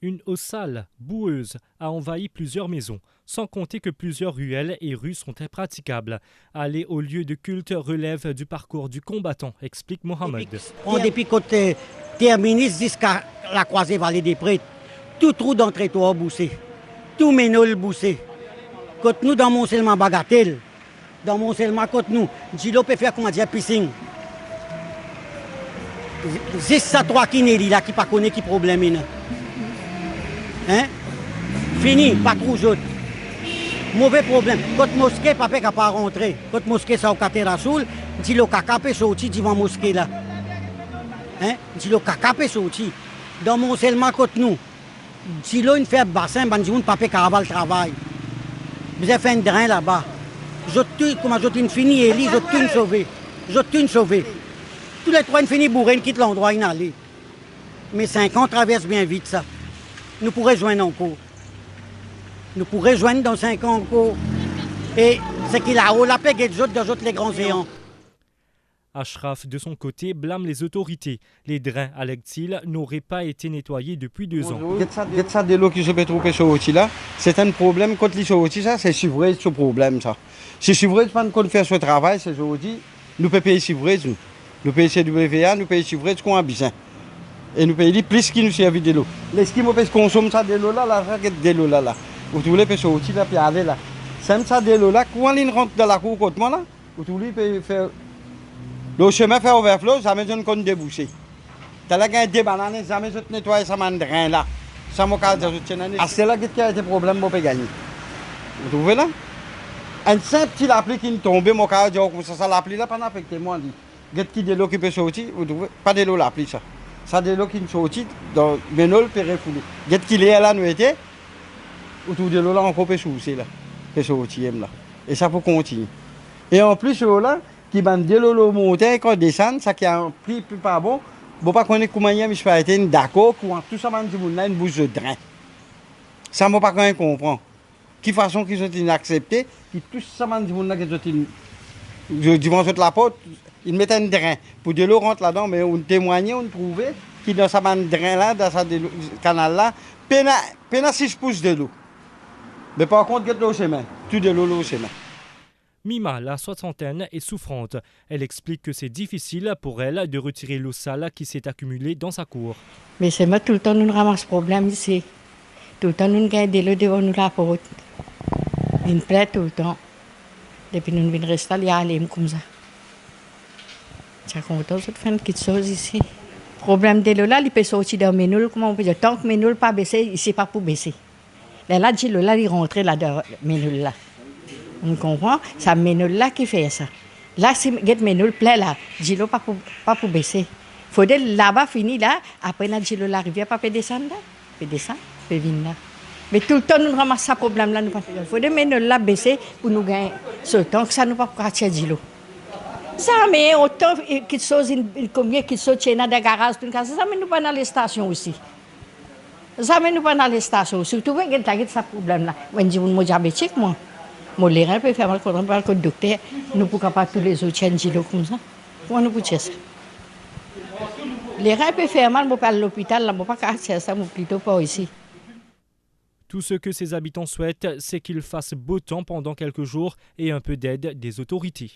Une eau sale, boueuse, a envahi plusieurs maisons, sans compter que plusieurs ruelles et rues sont impraticables. Aller au lieu de culte relève du parcours du combattant, explique Mohamed. Depuis côté terminus jusqu'à la croisée Vallée des Prêtres, tout trou d'entrée toi boussé, tout ménol boussé. Côté nous dans mon seulement bagatelle, dans mon seulement côté nous, Gilo peut faire comment dire piscine. C'est ça trois qui n'est là qui pas connaît qui problème là. Hein? Fini, pas trop jaune. Mauvais problème. Côté mosquée, papa n'a pas rentré. Côté mosquée, ça au Katerasoul, dit le caca peut sortir devant mosquée là. Hein? Dit le caca peut sortir. Dans mon seulement côté nous, dit le une fait bassin, ben dit mon papa caravale travail. Vous avez fait un drain là-bas. Comment je t'ai fini, Eli, je t'ai sauvé. Je t'ai sauvé. Tous les trois, une fini bourré, quitte l'endroit, il allait. Mais 5 ans traverse bien vite ça. Nous pourrions joindre encore. Nous pourrions joindre dans 5 ans encore. Et c'est qu'il a haut la paix et d'autres les grands géants. Ashraf, de son côté, blâme les autorités. Les drains, allègue-t-il, n'auraient pas été nettoyés depuis 2 ans. Ça de l'eau qui se peut trouver sur là, c'est un problème. Quand les sur ça, c'est suivre ce problème. Ça. C'est suivre quand on fait ce travail, c'est aujourd'hui, nous pouvons payer suivre. Nous payons CWA, nous payons suivre ce qu'on a besoin. Et nous payons plus qui nous servent de l'eau. Les skis peut consommer ça de l'eau là, la de l'eau là. Vous voulez faire sortir là, puis aller là. C'est ça de l'eau là, quand on rentre dans la cour côté moi là, vous voulez faire. Le chemin fait overflow, jamais je ne compte déboucher. Tu as là des bananes, jamais je nettoie ça mandrin là. Ça m'a cassé de l'année. Ah, c'est là qu'il y a des problèmes pour gagner. Vous trouvez là? Un simple petit appli qui tombe, mon cas, ça l'appli là, pas affecté moi. Get qui de l'eau qui peut sortir, vous trouvez? Pas de l'eau l'appli ça. Ça de l'eau qui sortit dans Benol peut refouler. Get qui est là, nous était, autour de l'eau là, on peut soucier là. Peut sortir là. Et ça peut continuer. Et en plus, l'eau là, qui bande de l'eau monter, quand descend, ça qui a un prix plus pas bon. Bon, pas connaître comment il y a, mais je peux être d'accord, tout ça, une bouche de drain. Ça ne m'a pas quand même comprendre. Qui façon qu'ils sont inacceptés, qui tout ça, je devant la porte, ils mettent un drain. Pour de l'eau rentre là-dedans, mais on témoignait, on trouvait, qui dans ce drain là, dans ce canal là, peine 6 pouces de l'eau. Mais par contre, il y a de l'eau au chemin. Tout de l'eau au chemin. Mima, la soixantaine, est souffrante. Elle explique que c'est difficile pour elle de retirer l'eau sale qui s'est accumulée dans sa cour. Mais c'est moi, tout le temps, nous ramassons problème ici. Tout le temps, nous gagnons de l'eau devant nous la porte. Il plaît tout le temps. Depuis nous venons rester là, aller comme ça. Je suis content de faire quelque chose ici. Le problème de l'eau là, il peut sortir dans mes nulles. Comment on peut dire? Tant que mes nulles pas baissé, il ne sait pas pour baisser. Là, l'eau là, il rentre là dans mes nulles là. On comprend? C'est Ménol là qui fait ça. Là, si Ménol plaît là, Gilo pas pour baisser. Il faut là-bas fini là, après là, Gilo la rivière pas peut descendre là. Peut descendre, peut venir là. Mais tout le temps, nous ramassons ce problème là. Il faut que Ménol là baisser pour nous gagner ce temps que ça nous pas partir Gilo. Ça, mais autant qu'il chose, combien qu'il soit chez dans des garages, ça mais nous pas dans les stations aussi. Ça mais nous pas dans les stations. Surtout quand il y a ce problème là. Moi, je suis diabétique, moi. Mon les reins peuvent faire mal quand on parle que le docteur, nous ne pouvons pas tous les autres changer comme ça. Comment nous pouvons faire ça? Les reins peuvent faire mal, on parle à l'hôpital, on ne peut pas faire ça, mais plutôt pas ici. Tout ce que ses habitants souhaitent, c'est qu'il fasse beau temps pendant quelques jours et un peu d'aide des autorités.